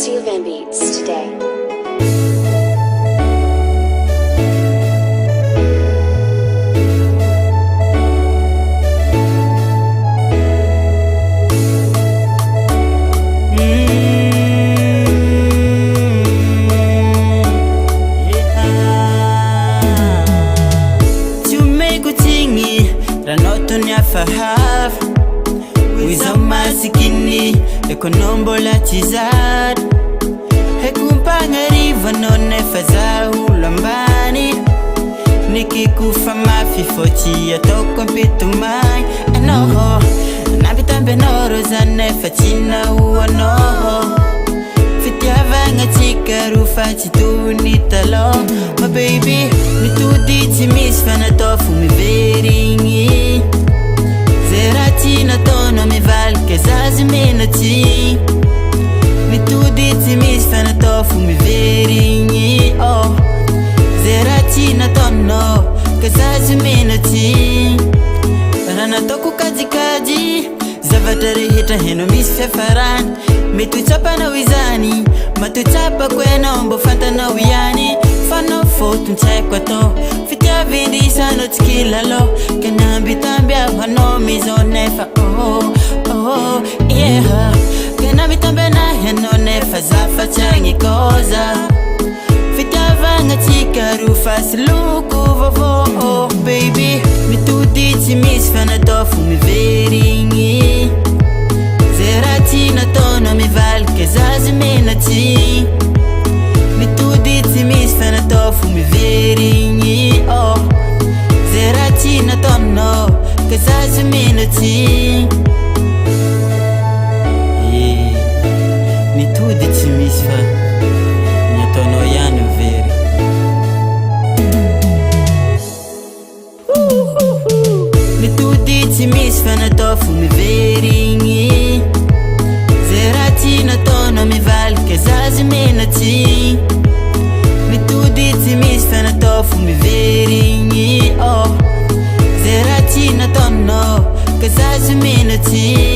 Siouxvan Beats today. Fahaf wiza masikini ekonombo la tizad hekumpangariva none faza ulambani nikikufa mafifoti ya toko mpitumai anoho nabitambe noro zane fatina uanoho fitiavanga chikarufa chitunitalo my baby mituditi misfana tofu miveringi Zeratina tono mi valke zazi menati Mi tuditi mi sfana tofu mi veringi oh Zeratina tono kazazi menati Rana toku kaji kaji Zavatari hita heno mi sfefaran Mitu chapa na wizani Matu chapa kwena ombo fanta na wiyani Fano fotu mchekwa to Fitia vindi sano tikila lo Kena bitambia wano mizo nefa oh oh yeah Kena bitambia na heno nefa zafa changi koza Fitia vanga chika rufa siluku vovo oh baby Mitu dichi misfana tofu mi veringi Zeratina tono mi valke zazi menati Mituditi misfana tofu mi veringi oh Zeratina tono kazazi menati yeah. Mituditi misfana Nyatono yanu veri Mituditi misfana tofu mi veringi Zeratina tono mi valke zazi menati Mituditi misfana tofu mi veringi oh Zeratina tono kazazi menati